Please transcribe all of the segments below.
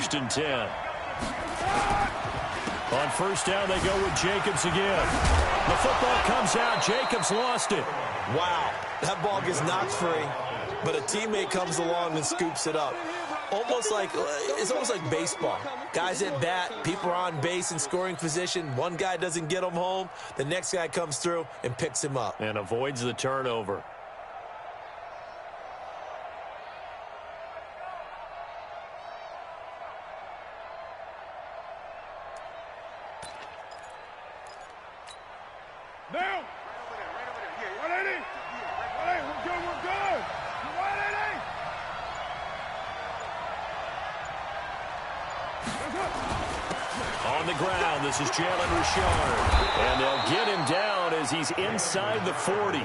first and 10. On first down, they go with Jacobs again. The football comes out. Jacobs lost it. Wow, that ball gets knocked free, but a teammate comes along and scoops it up. It's almost like baseball. Guys at bat, people are on base in scoring position. One guy doesn't get him home. The next guy comes through and picks him up. And avoids the turnover. Down. Right over there. Yeah, we're good. We're good. On the ground, this is Jalen Richard. And they'll get him down as he's inside the 40.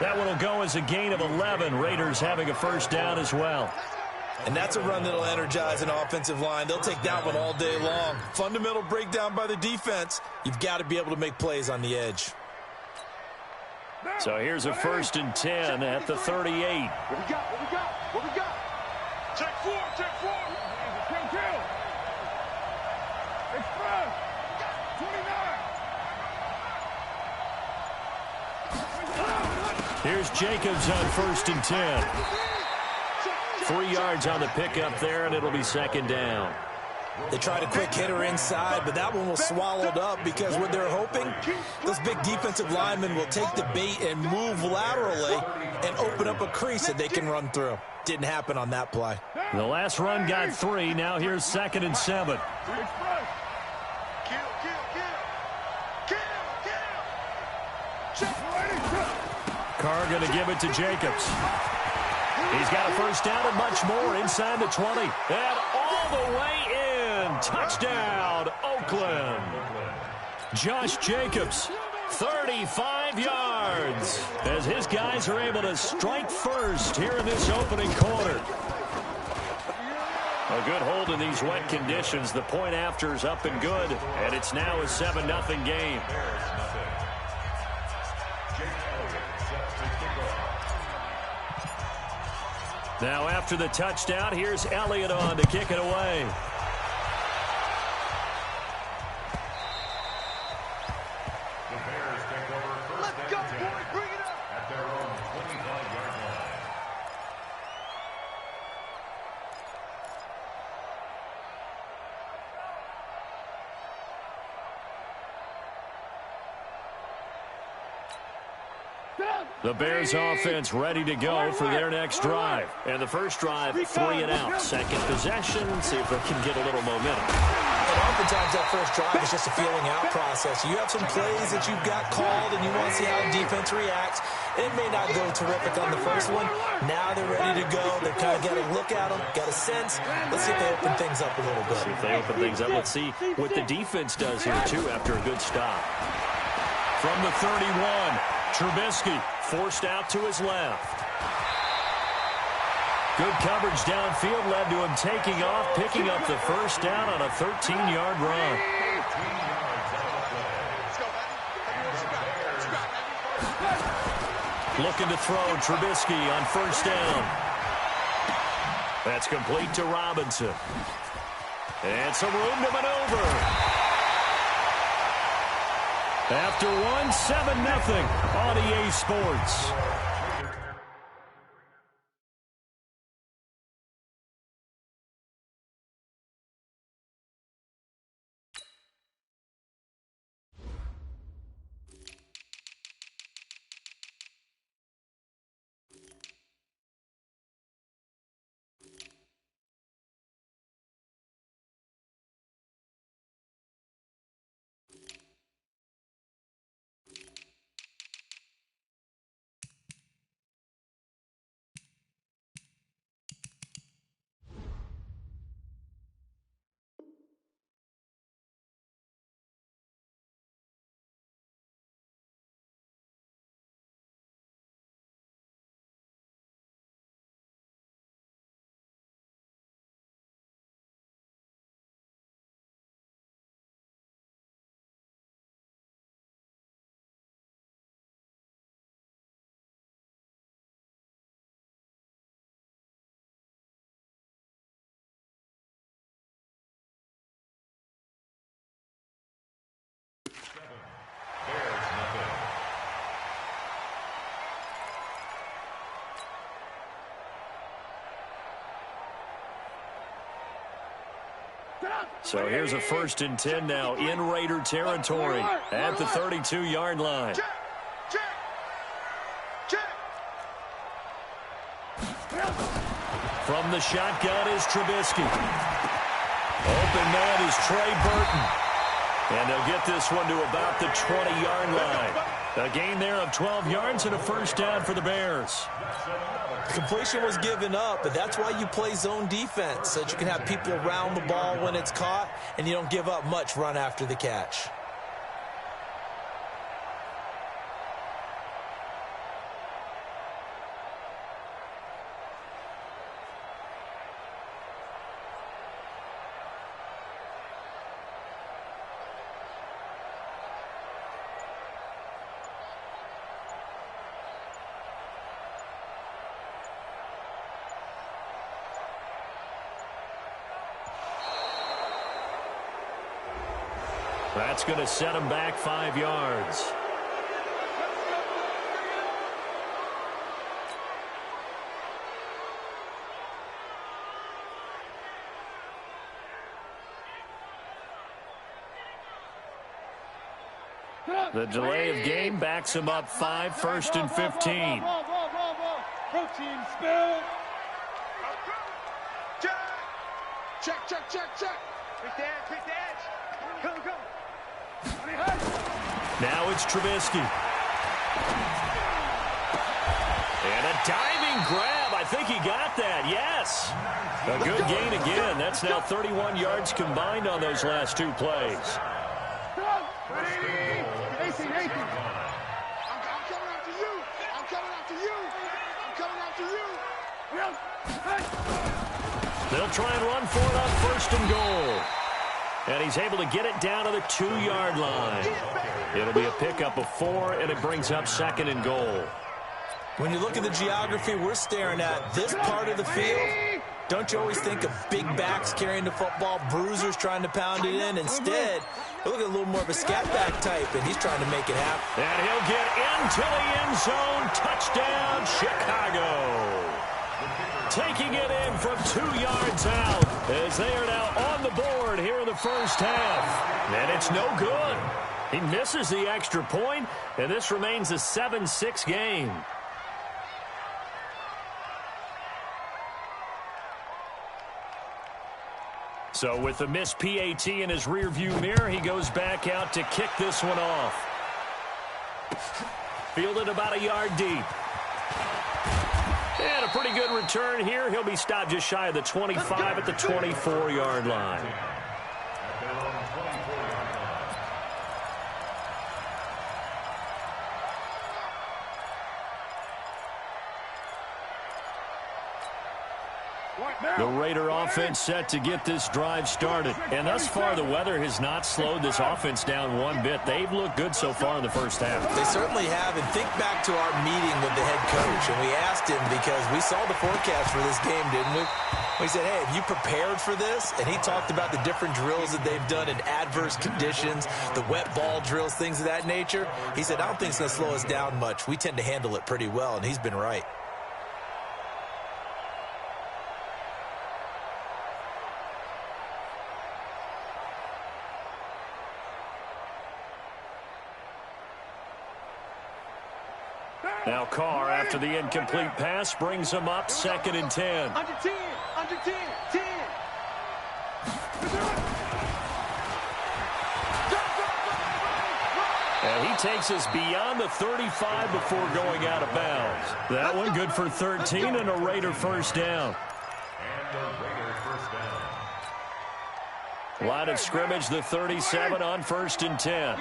That one will go as a gain of 11. Raiders having a first down as well. And that's a run that'll energize an offensive line. They'll take that one all day long. Fundamental breakdown by the defense. You've got to be able to make plays on the edge. So here's a first and 10 at the 38. What we got? Check four. Kill. Express. 29. Here's Jacobs on first and 10. 3 yards on the pickup there, and it'll be second down. They tried a quick hitter inside, but that one was swallowed up because what they're hoping, those big defensive linemen will take the bait and move laterally and open up a crease that they can run through. Didn't happen on that play. The last run got 3. Now here's second and 7. Carr going to give it to Jacobs. He's got a first down and much more inside the 20. And all the way in. Touchdown, Oakland. Josh Jacobs, 35 yards, as his guys are able to strike first here in this opening quarter. A good hold in these wet conditions. The point after is up and good, and it's now a 7-0 game. Now after the touchdown, here's Elliott on to kick it away. Let's go, boys. Bring it up. At their own 25-yard line. The Bears offense ready to go for their next drive. And the first drive, 3 and out. Second possession, see if they can get a little momentum. And oftentimes that first drive is just a feeling out process. You have some plays that you've got called and you want to see how defense reacts. It may not go terrific on the first one. Now they're ready to go. They've kind of got a look at them, got a sense. Let's see if they open things up a little bit. See if they open things up. Let's see what the defense does here, too, after a good stop. From the 31, Trubisky forced out to his left. Good coverage downfield led to him taking off, picking up the first down on a 13-yard run. Looking to throw Trubisky on first down. That's complete to Robinson. And some room to maneuver. After 1, 7-0 on EA Sports. So here's a 1st and 10 now in Raider territory at the 32-yard line. From the shotgun is Trubisky. Open man is Trey Burton. And they'll get this one to about the 20-yard line. A gain there of 12 yards and a 1st down for the Bears. Completion was given up, but that's why you play zone defense, so that you can have people around the ball when it's caught, and you don't give up much run after the catch. That's going to set him back 5 yards. The delay of game backs him up 5, 1st and 15. Protein spill. Check. Quick dash. Go. Now it's Trubisky. And a diving grab. I think he got that. Yes. A good gain again. That's now 31 yards combined on those last 2 plays. I'm coming after you. They'll try and run for it on 1st and goal. And he's able to get it down to the 2-yard line. It'll be a pickup of 4, and it brings up 2nd and goal. When you look at the geography we're staring at, this part of the field, don't you always think of big backs carrying the football, bruisers trying to pound it in? Instead, look at a little more of a scat back type, and he's trying to make it happen. And he'll get into the end zone. Touchdown, Chicago. Taking it in from 2 yards out as they are now on the board here in the 1st half. And it's no good. He misses the extra point, and this remains a 7-6 game. So with the missed PAT in his rearview mirror, he goes back out to kick this one off. Fielded about a yard deep. And a pretty good return here. He'll be stopped just shy of the 25 at the 24-yard line. The Raider offense set to get this drive started. And thus far, the weather has not slowed this offense down one bit. They've looked good so far in the 1st half. They certainly have. And think back to our meeting with the head coach. And we asked him, because we saw the forecast for this game, didn't we? We said, hey, have you prepared for this? And he talked about the different drills that they've done in adverse conditions, the wet ball drills, things of that nature. He said, I don't think it's going to slow us down much. We tend to handle it pretty well, and he's been right. Now Carr, after the incomplete pass, brings him up 2nd and 10. Under 10. And he takes us beyond the 35 before going out of bounds. That one good for 13 and a Raider 1st down. Line of scrimmage, the 37 on 1st and 10.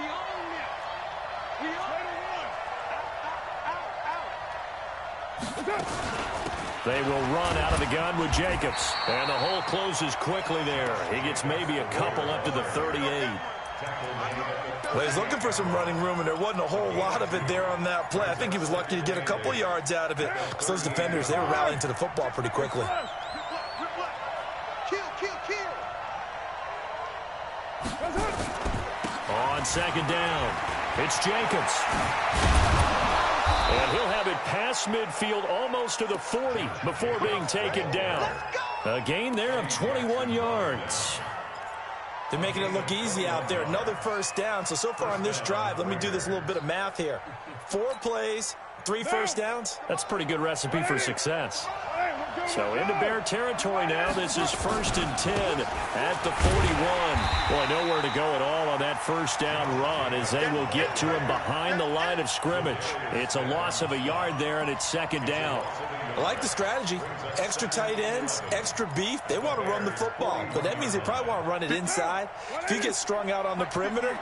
They will run out of the gun with Jacobs. And the hole closes quickly there. He gets maybe a couple up to the 38. Well, he's looking for some running room, and there wasn't a whole lot of it there on that play. I think he was lucky to get a couple of yards out of it, because those defenders, they were rallying to the football pretty quickly. On 2nd down, it's Jacobs. And he'll have it past midfield almost to the 40 before being taken down. A gain there of 21 yards. They're making it look easy out there. Another first down. So far on this drive, let me do this little bit of math here. 4 plays, 3 first downs. That's a pretty good recipe for success. So into Bear territory now. This is 1st and 10 at the 41. Boy, nowhere to go at all on that first down run as they will get to him behind the line of scrimmage. It's a loss of a yard there, and it's 2nd down. I like the strategy. Extra tight ends, extra beef. They want to run the football, but that means they probably want to run it inside. If you get strung out on the perimeter,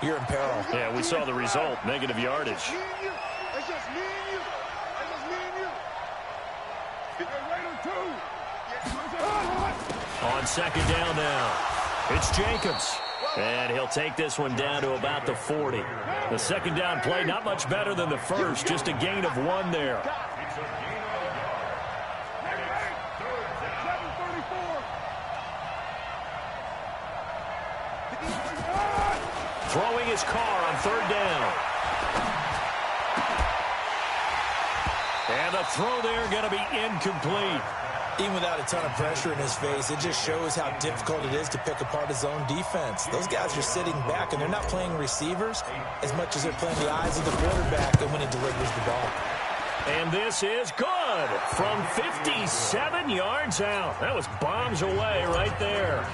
you're in peril. Yeah, we saw the result, negative yardage. It's just me and you. It's just me and you. On 2nd down now, it's Jacobs. And he'll take this one down to about the 40. The 2nd down play, not much better than the first, just a gain of 1 there. Throwing his car on 3rd down. And the throw there going to be incomplete. Even without a ton of pressure in his face, it just shows how difficult it is to pick apart his own defense. Those guys are sitting back, and they're not playing receivers as much as they're playing the eyes of the quarterback and when he delivers the ball. And this is good from 57 yards out. That was bombs away right there.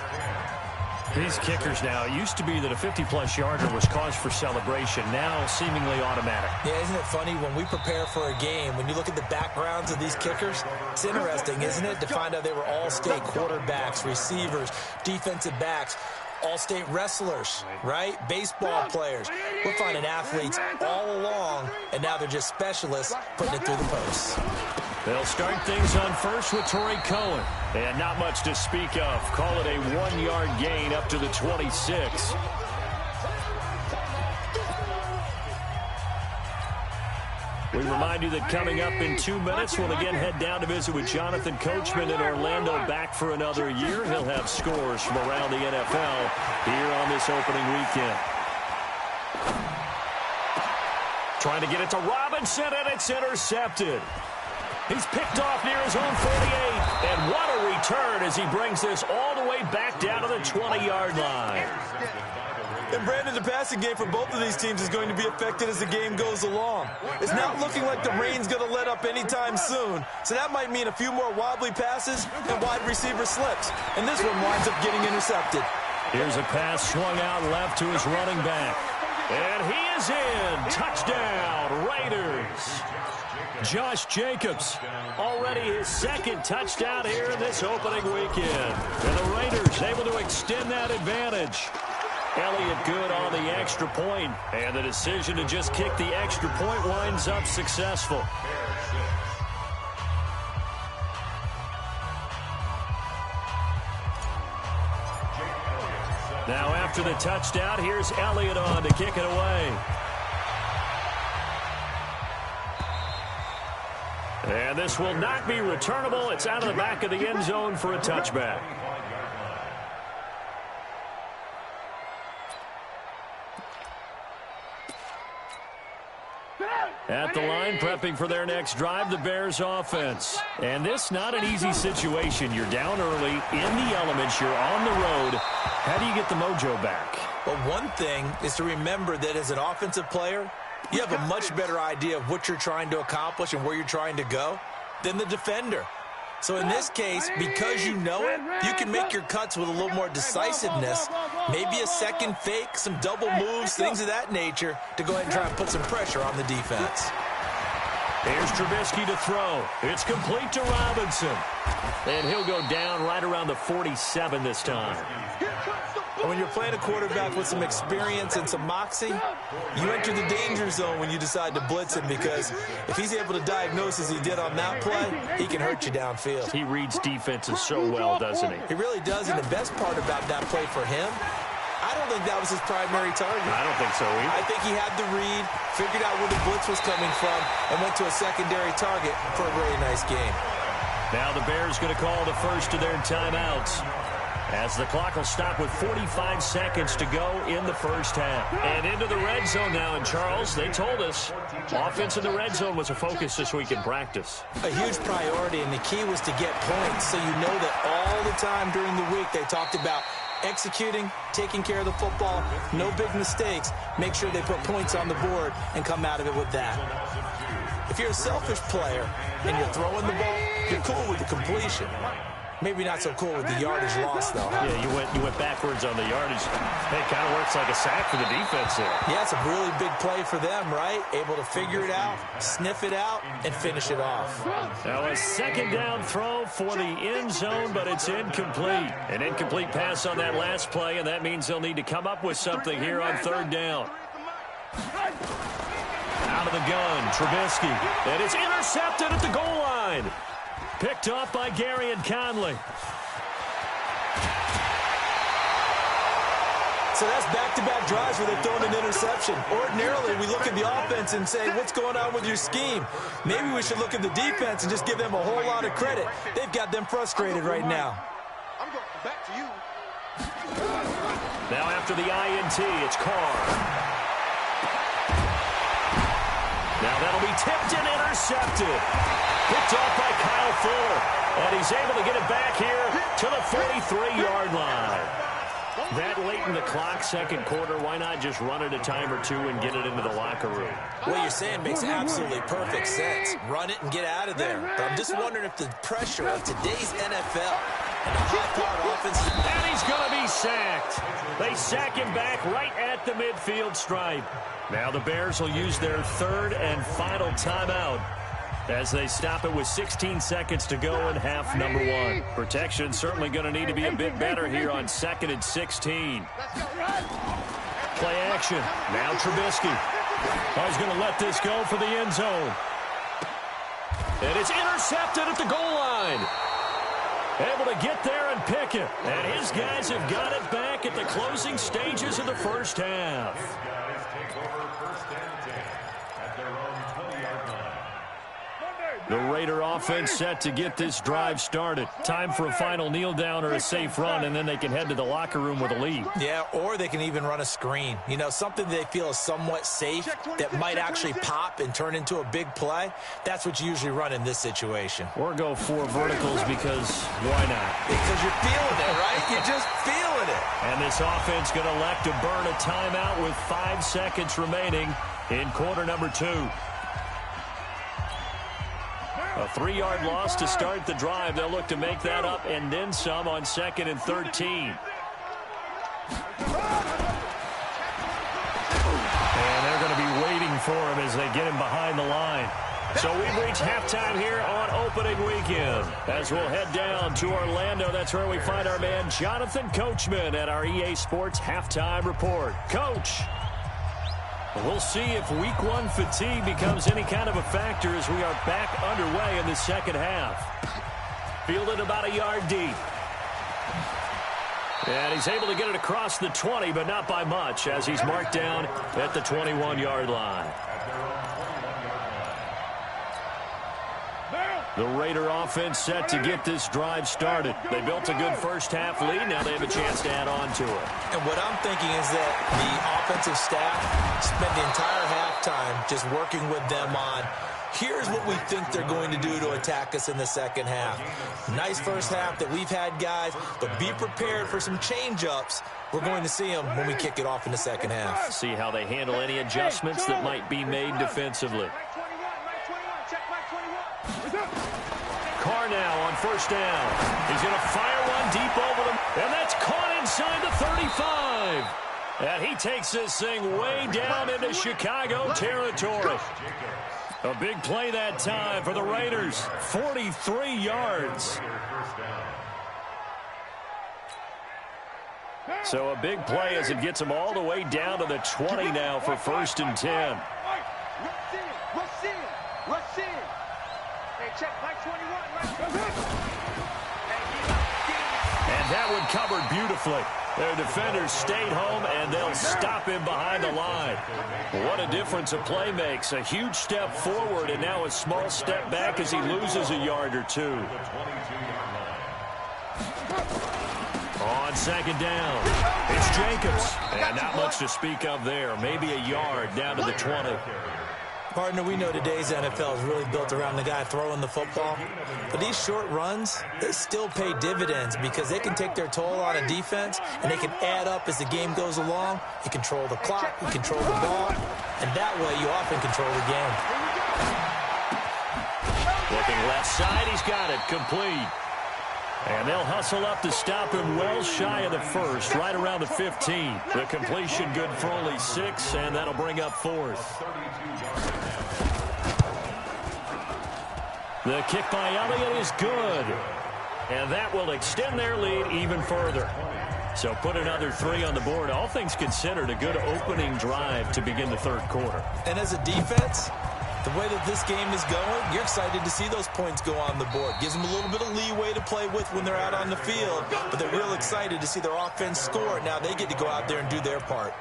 These kickers now, it used to be that a 50-plus yarder was cause for celebration, now seemingly automatic. Yeah, isn't it funny when we prepare for a game, when you look at the backgrounds of these kickers, it's interesting, isn't it, to find out they were all-state quarterbacks, receivers, defensive backs, all-state wrestlers, right? Baseball players. We're finding athletes all along, and now they're just specialists putting it through the posts. They'll start things on first with Torrey Cohen. And not much to speak of. Call it a 1-yard gain up to the 26. We remind you that coming up in 2 minutes, we'll again head down to visit with Jonathan Coachman in Orlando, back for another year. He'll have scores from around the NFL here on this opening weekend. Trying to get it to Robinson, and it's intercepted. He's picked off near his own 48. And what a return as he brings this all the way back down to the 20-yard line. And Brandon, the passing game for both of these teams is going to be affected as the game goes along. It's not looking like the rain's going to let up anytime soon. So that might mean a few more wobbly passes and wide receiver slips. And this one winds up getting intercepted. Here's a pass swung out left to his running back. And he is in. Touchdown, Raiders. Josh Jacobs, already his 2nd touchdown here in this opening weekend. And the Raiders able to extend that advantage. Elliott good on the extra point, and the decision to just kick the extra point winds up successful. Now after the touchdown, here's Elliott on to kick it away. And this will not be returnable. It's out of the back of the end zone for a touchback. At the line, prepping for their next drive, the Bears offense. And this not an easy situation. You're down early, in the elements, you're on the road. How do you get the mojo back? Well, one thing is to remember that as an offensive player, you have a much better idea of what you're trying to accomplish and where you're trying to go than the defender. So in this case, because you know it, you can make your cuts with a little more decisiveness, maybe a second fake, some double moves, things of that nature, to go ahead and try and put some pressure on the defense. Here's Trubisky to throw. It's complete to Robinson. And he'll go down right around the 47 this time. And when you're playing a quarterback with some experience and some moxie, you enter the danger zone when you decide to blitz him, because if he's able to diagnose as he did on that play, he can hurt you downfield. He reads defenses so well, doesn't he? He really does, and the best part about that play for him, I don't think that was his primary target. I don't think so either. I think he had the read, figured out where the blitz was coming from, and went to a secondary target for a really nice game. Now the Bears going to call the first of their timeouts, as the clock will stop with 45 seconds to go in the first half. And into the red zone now. And Charles, they told us offense in the red zone was a focus this week in practice. A huge priority, and the key was to get points. So you know that all the time during the week they talked about executing, taking care of the football, no big mistakes. Make sure they put points on the board and come out of it with that. If you're a selfish player and you're throwing the ball, you're cool with the completion. Maybe not so cool with the yardage loss, though. Huh? Yeah, you went backwards on the yardage. It kind of works like a sack for the defense there. Yeah, it's a really big play for them, right? Able to figure it out, sniff it out, and finish it off. Now a second down throw for the end zone, but it's incomplete. An incomplete pass on that last play, and that means they'll need to come up with something here on third down. Out of the gun, Trubisky. And it's intercepted at the goal line. Picked off by Gary and Conley. So that's back-to-back drives where they've thrown an interception. Ordinarily, we look at the offense and say, what's going on with your scheme? Maybe we should look at the defense and just give them a whole lot of credit. They've got them frustrated right now. I'm going back to you. Now after the INT, it's Carr. Now that'll be tipped and intercepted. Picked off by Kyle Fuller. And he's able to get it back here to the 43-yard line. That late in the clock, second quarter, why not just run it a time or two and get it into the locker room? What you're saying makes absolutely perfect sense. Run it and get out of there. But I'm just wondering if the pressure of today's NFL and the high-powered offense... And he's going to be sacked. They sack him back right at the midfield stripe. Now the Bears will use their third and final timeout as they stop it with 16 seconds to go in half number one. Protection certainly going to need to be a bit better here on 2nd and 16. Play action. Now Trubisky. Oh, he's going to let this go for the end zone. And it's intercepted at the goal line. Able to get there and pick it. And his guys have got it back at the closing stages of the first half. Guys take over first and 10 at their own 20-yard line. The Raider offense set to get this drive started. Time for a final kneel down or a safe run, and then they can head to the locker room with a lead. Yeah, or they can even run a screen. You know, something they feel is somewhat safe that might actually pop and turn into a big play. That's what you usually run in this situation. Or go 4 verticals because why not? Because you're feeling it, right? You're just feeling it. And this offense going to elect to burn a timeout with 5 seconds remaining in quarter number 2. A 3-yard loss to start the drive. They'll look to make that up and then some on 2nd and 13. And they're going to be waiting for him as they get him behind the line. So we've reached halftime here on opening weekend. As we'll head down to Orlando, that's where we find our man Jonathan Coachman at our EA Sports Halftime Report. Coach, we'll see if week 1 fatigue becomes any kind of a factor as we are back underway in the second half. Fielded about a yard deep. And he's able to get it across the 20, but not by much, as he's marked down at the 21-yard line. The Raider offense set to get this drive started. They built a good first half lead. Now they have a chance to add on to it. And what I'm thinking is that the offensive staff spent the entire halftime just working with them on, here's what we think they're going to do to attack us in the second half. Nice first half that we've had, guys, but be prepared for some change-ups. We're going to see them when we kick it off in the second half. See how they handle any adjustments that might be made defensively. Carr now on first down. He's going to fire one deep over them, and that's caught inside the 35. And he takes this thing way down into Chicago territory. A big play that time for the Raiders. 43 yards. So a big play as it gets them all the way down to the 20 now for 1st and 10. And that one covered beautifully. Their defenders stayed home, and they'll stop him behind the line. What a difference a play makes. A huge step forward, and now a small step back as he loses a yard or 2. On 2nd down, it's Jacobs. And not much to speak of there. Maybe a yard down to the 20. Partner, we know today's NFL is really built around the guy throwing the football. But these short runs, they still pay dividends because they can take their toll on a defense, and they can add up as the game goes along. You control the clock, you control the ball, and that way you often control the game. Looking left side, he's got it, complete. And they'll hustle up to stop him well shy of the first, right around the 15. The completion good for only 6, and that'll bring up 4th. The kick by Elliott is good. And that will extend their lead even further. So put another 3 on the board. All things considered, a good opening drive to begin the third quarter. And as a defense, the way that this game is going, you're excited to see those points go on the board. Gives them a little bit of leeway to play with when they're out on the field. But they're real excited to see their offense score. Now they get to go out there and do their part.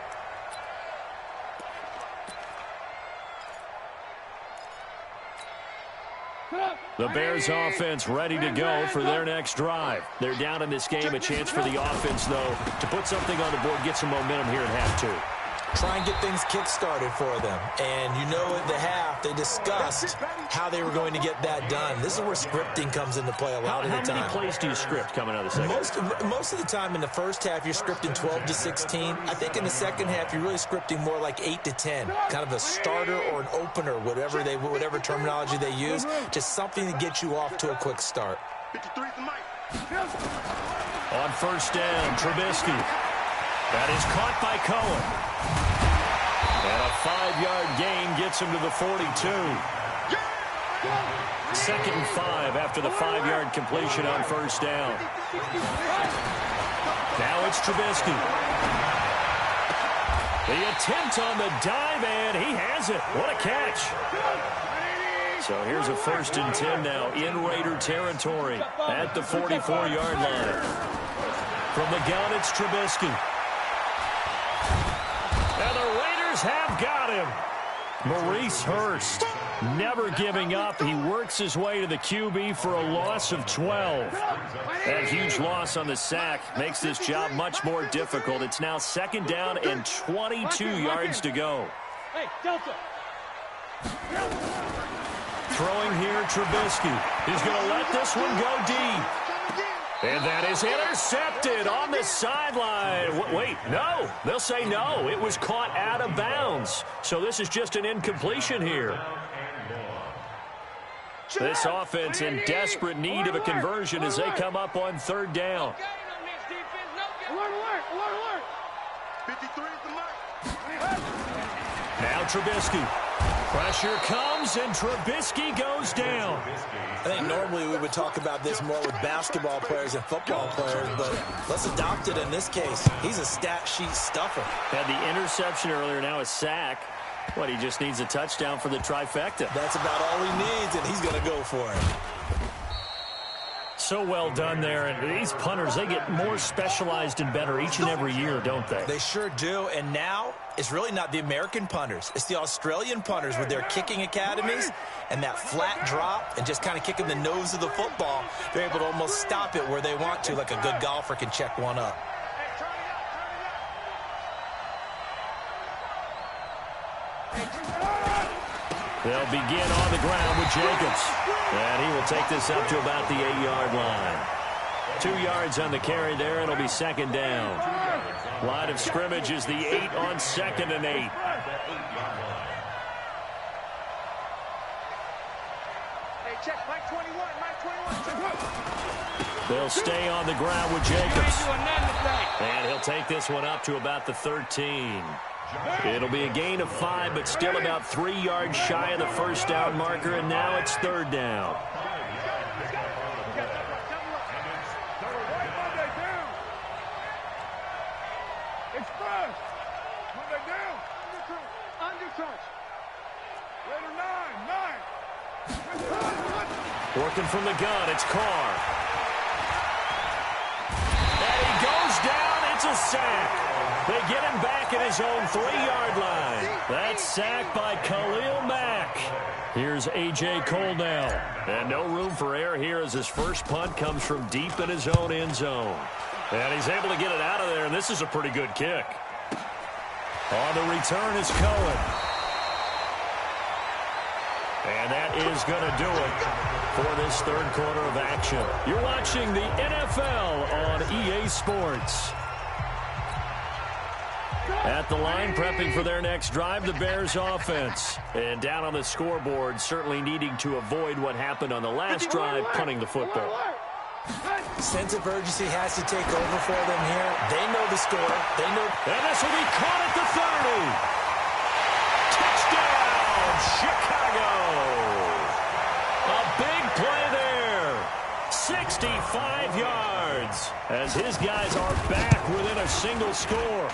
The Bears offense ready to go for their next drive. They're down in this game. A chance for the offense, though, to put something on the board, get some momentum here at half 2. Try and get things kick-started for them. And you know at the half, they discussed how they were going to get that done. This is where scripting comes into play a lot of the time. How many plays do you script coming out of the second? Most of the time in the first half, you're scripting 12 to 16. I think in the second half, you're really scripting more like 8 to 10. Kind of a starter or an opener, whatever terminology they use. Just something to get you off to a quick start. 53 the mic. On first down, Trubisky. That is caught by Cohen. And a 5-yard gain gets him to the 42. 2nd and 5 after the 5-yard completion on first down. Now it's Trubisky. The attempt on the dive, and he has it. What a catch. So here's a 1st and 10 now in Raider territory at the 44-yard line. From the gun, it's Trubisky. And the Raiders have got him. Maurice Hurst never giving up. He works his way to the QB for a loss of 12. That huge loss on the sack makes this job much more difficult. It's now 2nd down and 22 yards to go. Hey, Delta. Throwing here, Trubisky. He's going to let this one go deep. And that is intercepted on the sideline. Wait, no. They'll say no. It was caught out of bounds. So this is just an incompletion here. This offense in desperate need of a conversion as they come up on 3rd down. Alert, alert, alert, alert. 53 is the mic. Now Trubisky. Pressure comes, and Trubisky goes down. I think normally we would talk about this more with basketball players and football players, but let's adopt it in this case. He's a stat sheet stuffer. Had the interception earlier, now a sack. What, he just needs a touchdown for the trifecta. That's about all he needs, and he's going to go for it. So well done there, and these punters, they get more specialized and better each and every year, don't they? They sure do, and now it's really not the American punters. It's the Australian punters with their kicking academies and that flat drop and just kind of kicking the nose of the football. They're able to almost stop it where they want to, like a good golfer can check one up. They'll begin on the ground with Jacobs. And he will take this up to about the 8-yard line. 2 yards on the carry there. It'll be 2nd down. Line of scrimmage is the 8 on 2nd and 8. Hey, check. Mike 21. Mike 21. They'll stay on the ground with Jacobs. And he'll take this one up to about the 13. It'll be a gain of 5, but still about 3 yards shy of the 1st down marker, and now it's 3rd down. Express. Monday down. Undercount. Raider 9. Working from the gun, it's Carr. And he goes down, it's a sack. They get him back at his own 3-yard line. That's sacked by Khalil Mack. Here's A.J. Cole now. And no room for error here as his first punt comes from deep in his own end zone. And he's able to get it out of there, and this is a pretty good kick. On the return is Cohen. And that is going to do it for this third quarter of action. You're watching the NFL on EA Sports. At the line, prepping for their next drive, the Bears offense. And down on the scoreboard, certainly needing to avoid what happened on the last drive, punting the football. Sense of urgency has to take over for them here. They know the score. They know. And this will be caught at the 30. Touchdown, Chicago. A big play there. 65 yards as his guys are back within a single score.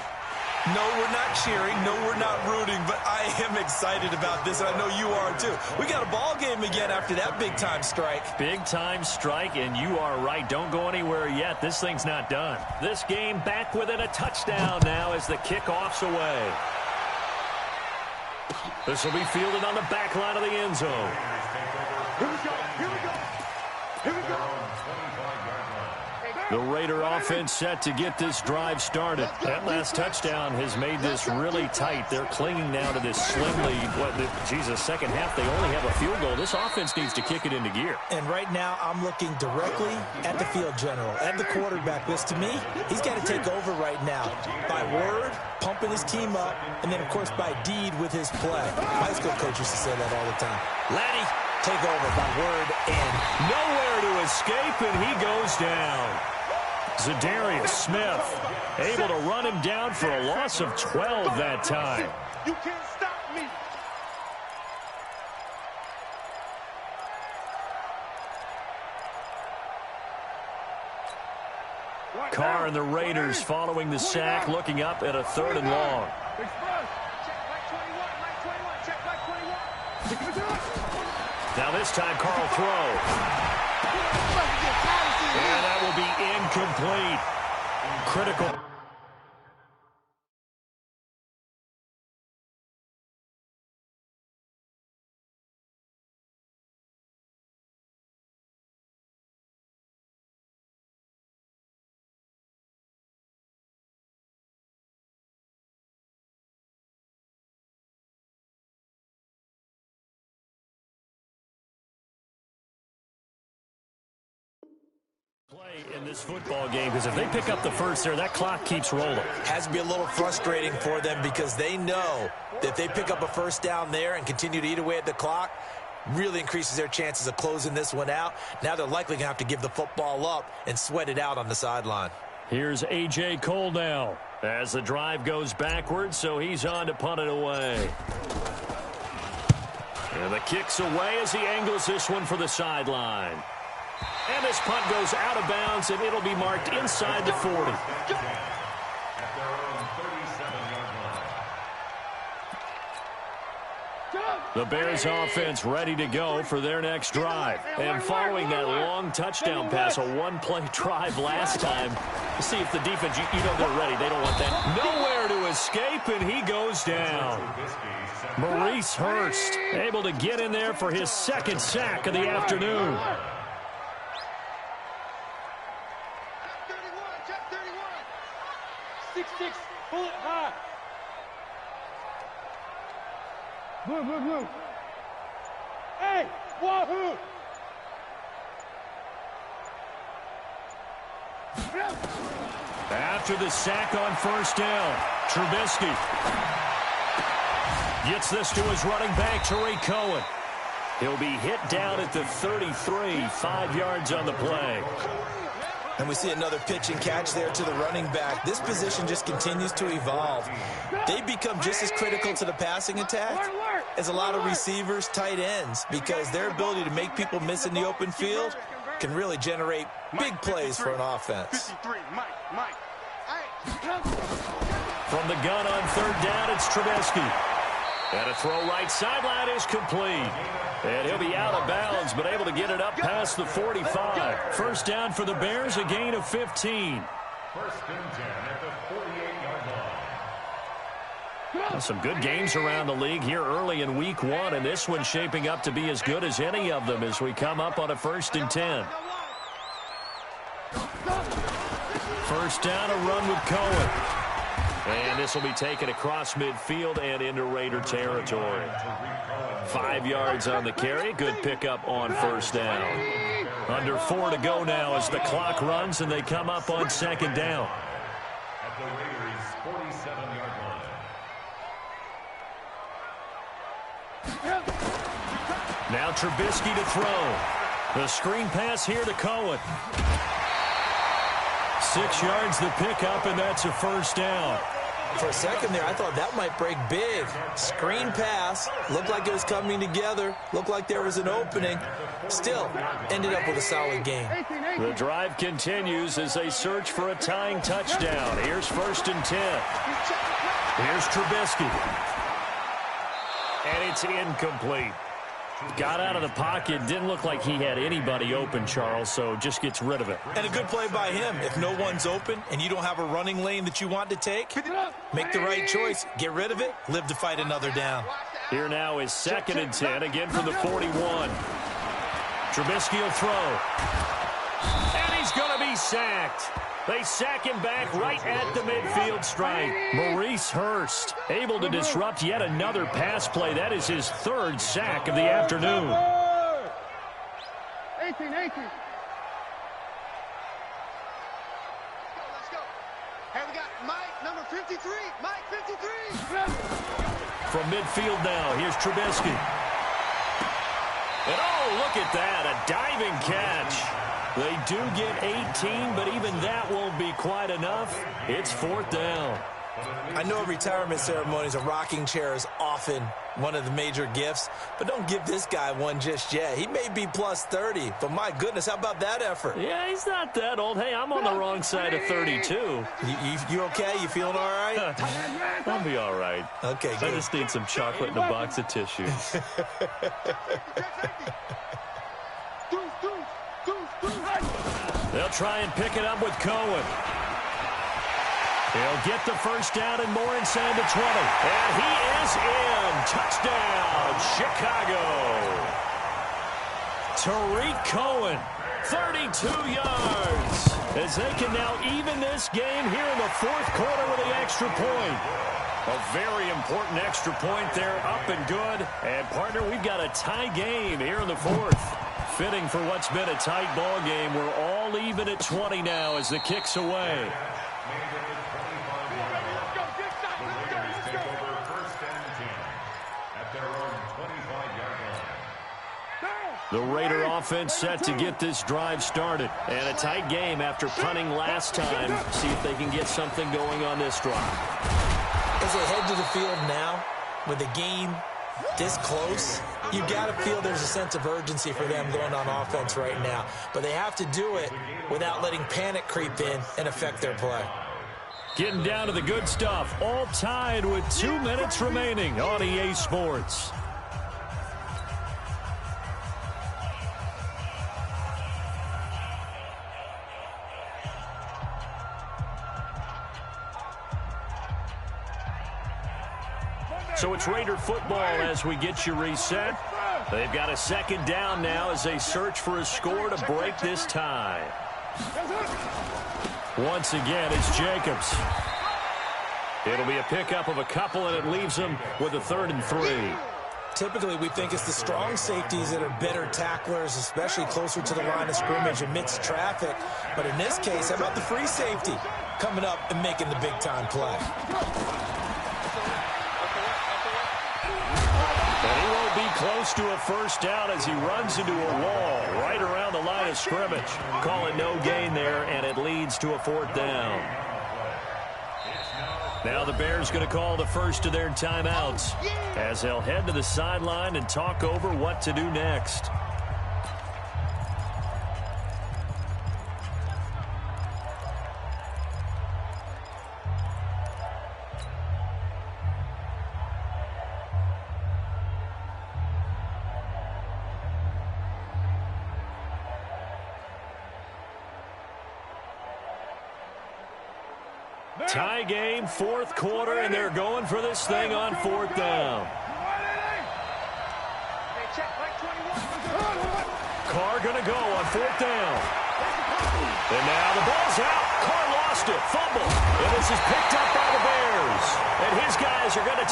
No, we're not cheering. No, we're not rooting, but I am excited about this, and I know you are too. We got a ball game again after that big-time strike. Big-time strike, and you are right. Don't go anywhere yet. This thing's not done. This game back within a touchdown now as the kickoff's away. This will be fielded on the back line of the end zone. Here we go. Here we go. Here we go. The Raider offense set to get this drive started. That last touchdown has made this really tight. They're clinging now to this slim lead. Second half, they only have a field goal. This offense needs to kick it into gear. And right now, I'm looking directly at the field general, at the quarterback, because to me, he's got to take over right now. By word, pumping his team up, and then, of course, by deed with his play. High school coach used to say that all the time. Laddie, take over by word and. Nowhere to escape, and he goes down. Zadarius Smith able to run him down for a loss of 12 that time. You can't stop me. Carr and the Raiders following the sack, looking up at a 3rd and long. Now this time Carr will throw. And that will be incomplete. Critical. Play in this football game, because if they pick up the first there, that clock keeps rolling. Has to be a little frustrating for them because they know that if they pick up a first down there and continue to eat away at the clock, really increases their chances of closing this one out. Now they're likely going to have to give the football up and sweat it out on the sideline. Here's A.J. Cole now as the drive goes backwards, so he's on to punt it away. And the kick's away as he angles this one for the sideline. And this punt goes out of bounds, and it'll be marked inside the 40. The Bears offense ready to go for their next drive. And following that long touchdown pass, a one-play drive last time, see if the defense, you know they're ready. They don't want that. Nowhere to escape, and he goes down. Maurice Hurst able to get in there for his 2nd sack of the afternoon. Pull it high. Move. Hey, wahoo! After the sack on first down, Trubisky gets this to his running back, Tariq Cohen. He'll be hit down at the 33, 5 yards on the play. And we see another pitch and catch there to the running back. This position just continues to evolve. They become just as critical to the passing attack as a lot of receivers, tight ends, because their ability to make people miss in the open field can really generate big plays for an offense. From the gun on 3rd down, it's Trubisky. And a throw right sideline is complete. And he'll be out of bounds, but able to get it up past the 45. First down for the Bears, a gain of 15. First and 10 at the 48-yard line. Well, some good games around the league here early in week 1, and this one's shaping up to be as good as any of them as we come up on a 1st and 10. First down, a run with Cohen. And this will be taken across midfield and into Raider territory. 5 yards on the carry. Good pickup on first down. Under 4 to go now as the clock runs and they come up on second down. At the Raiders' 47-yard line. Now Trubisky to throw. The screen pass here to Cohen. 6 yards the pickup, and that's a first down. For a second there, I thought that might break big. Screen pass. Looked like it was coming together. Looked like there was an opening. Still, ended up with a solid game. The drive continues as they search for a tying touchdown. Here's 1st and 10. Here's Trubisky. And it's incomplete. Got out of the pocket. Didn't look like he had anybody open, Charles, so just gets rid of it. And a good play by him. If no one's open and you don't have a running lane that you want to take, make the right choice. Get rid of it. Live to fight another down. Here now is 2nd and 10, again from the 41. Trubisky will throw. And he's going to be sacked. They sack him back right at the midfield stripe. Maurice Hurst able to disrupt yet another pass play. That is his 3rd sack of the afternoon. 18. Let's go. Hey, we got Mike, number 53. Mike, 53. From midfield now, here's Trubisky. And oh, look at that, a diving catch. They do get 18, but even that won't be quite enough. It's 4th down. I know retirement ceremonies, a rocking chair is often one of the major gifts, but don't give this guy one just yet. He may be plus 30, but my goodness, how about that effort? Yeah, he's not that old. Hey, I'm on the wrong side of 32. You okay? You feeling all right? I'll be all right. Okay, good. I just need some chocolate and a box of tissues. They'll try and pick it up with Cohen. He'll get the first down and more inside the 20. And he is in. Touchdown, Chicago. Tariq Cohen, 32 yards. As they can now even this game here in the 4th quarter with the extra point. A very important extra point there, up and good. And, partner, we've got a tie game here in the 4th. Fitting for what's been a tight ball game. We're all even at 20 now as the kick's away. The Raider offense set to get this drive started. And a tight game after punting last time. See if they can get something going on this drive. As they head to the field now, with the game this close, you got to feel there's a sense of urgency for them going on offense right now. But they have to do it without letting panic creep in and affect their play. Getting down to the good stuff. All tied with 2 minutes remaining on EA Sports. So it's Raider football as we get you reset. They've got a 2nd down now as they search for a score to break this tie. Once again, it's Jacobs. It'll be a pickup of a couple, and it leaves them with a 3rd and 3. Typically, we think it's the strong safeties that are better tacklers, especially closer to the line of scrimmage amidst traffic. But in this case, how about the free safety coming up and making the big-time play? And he won't be close to a first down as he runs into a wall right around the line of scrimmage. Call it no gain there, and it leads to a 4th down. Now the Bears going to call the first of their timeouts as they'll head to the sideline and talk over what to do next. Tie game, 4th quarter, and they're going for this thing on 4th down. Carr going to go on 4th down. And now the ball's out. Carr lost it. Fumble. And this is picked up by the Bears.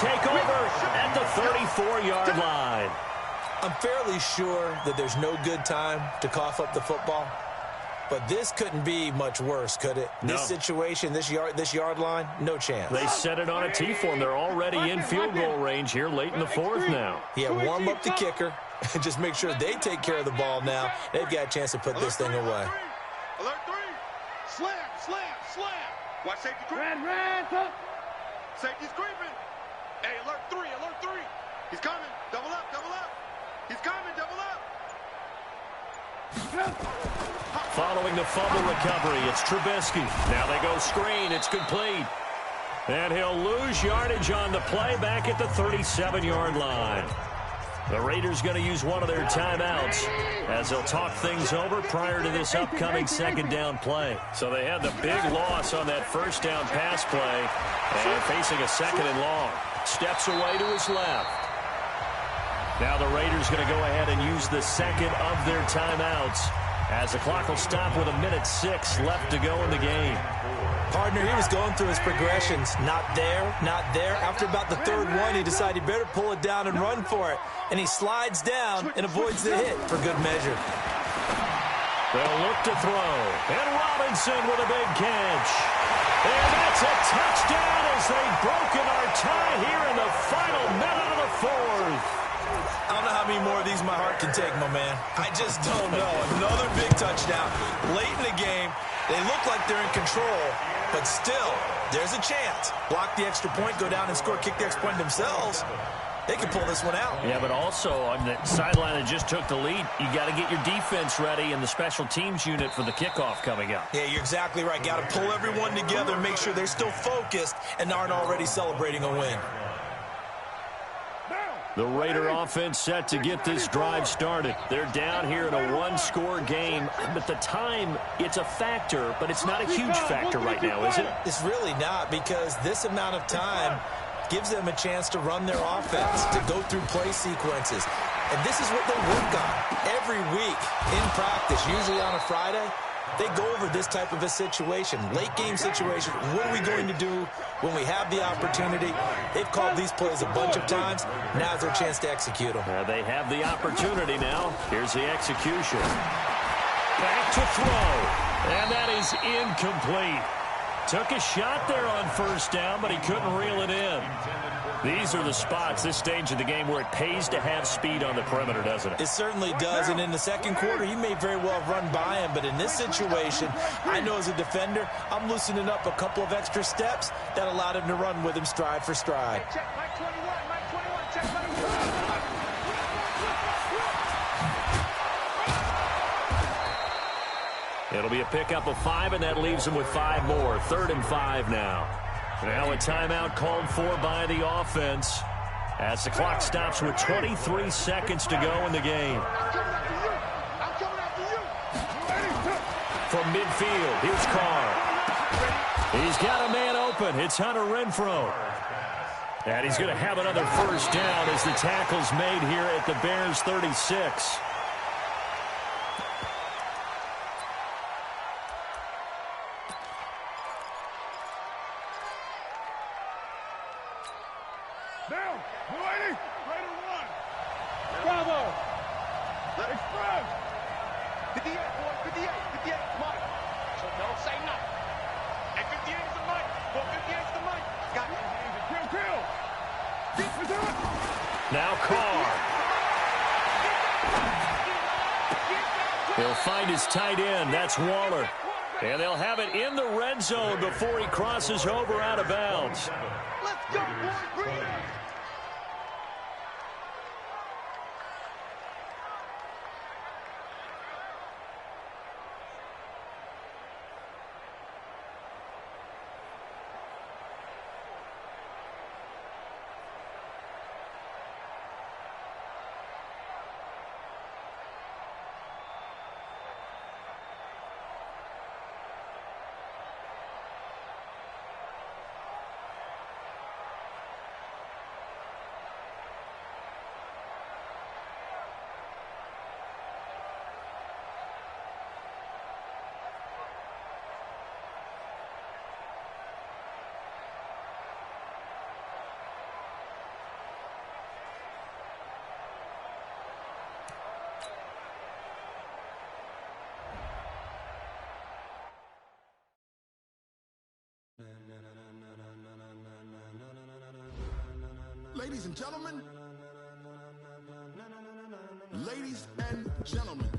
take over at the 34-yard line. I'm fairly sure that there's no good time to cough up the football, but this couldn't be much worse, could it? No. This situation, this yard line, no chance. They set it on a T-form. They're already in field goal range here late in the fourth now. Yeah, warm up the kicker and just make sure they take care of the ball now. They've got a chance to put this thing away. Alert 3. Slam, slam, slam. Watch safety creeping. Red, Safety's creeping. Hey, alert 3, alert 3. He's coming. Double up, double up. He's coming, double up. Following the fumble recovery, it's Trubisky. Now they go screen. It's complete. And he'll lose yardage on the play back at the 37-yard line. The Raiders going to use one of their timeouts as they'll talk things over prior to this upcoming second down play. So they had the big loss on that first down pass play and facing a second and long. Steps away to his left. Now the Raiders going to go ahead and use the second of their timeouts as the clock will stop with 1:06 left to go in the game. Partner, he was going through his progressions. Not there, not there. After about the third one, he decided he better pull it down and run for it. And he slides down and avoids the hit for good measure. They'll look to throw. And Robinson with a big catch. And that's a touchdown as they've broken our tie here in the final minute of the fourth. I don't know how many more of these my heart can take, my man. I just don't know. Another big touchdown late in the game. They look like they're in control, but still, there's a chance. Block the extra point, go down and score, kick the extra point themselves. They can pull this one out. Yeah, but also on the sideline that just took the lead, you got to get your defense ready and the special teams unit for the kickoff coming up. Yeah, you're exactly right. Got to pull everyone together and make sure they're still focused and aren't already celebrating a win. The Raider offense set to get this drive started. They're down here in a one-score game. But the time, it's a factor, but it's not a huge factor right now, is it? It's really not, because this amount of time gives them a chance to run their offense, to go through play sequences. And this is what they work on every week in practice, usually on a Friday. They go over this type of a situation, late-game situation. What are we going to do when we have the opportunity? They've called these plays a bunch of times. Now's their chance to execute them. They have the opportunity now. Here's the execution. Back to throw. And that is incomplete. Took a shot there on first down, but he couldn't reel it in. These are the spots, this stage of the game, where it pays to have speed on the perimeter, doesn't it? It certainly does, and in the second quarter, he may very well have run by him, but in this situation, I know as a defender, I'm loosening up a couple of extra steps that allowed him to run with him stride for stride. check Mike 21, Mike 21, check Mike 21. It'll be a pickup of 5, and that leaves them with 5 more. 3rd and 5 now. Now a timeout called for by the offense as the clock stops with 23 seconds to go in the game. I'm coming after you. From midfield, here's Carr. He's got a man open. It's Hunter Renfrow. And he's going to have another first down as the tackle's made here at the Bears' 36. Down. Ready? Raider 1. Bravo. Express. 58, boy, 58, 58, Mike. So don't say nothing. And 58 is the Mike. Well, 58 is the Mike. Got it. Kill. Now Carr. He'll find his tight end. That's Waller. And they'll have it in the red zone before he crosses over out of bounds. Let's go, boy, bring it. Ladies and gentlemen. Ladies and gentlemen.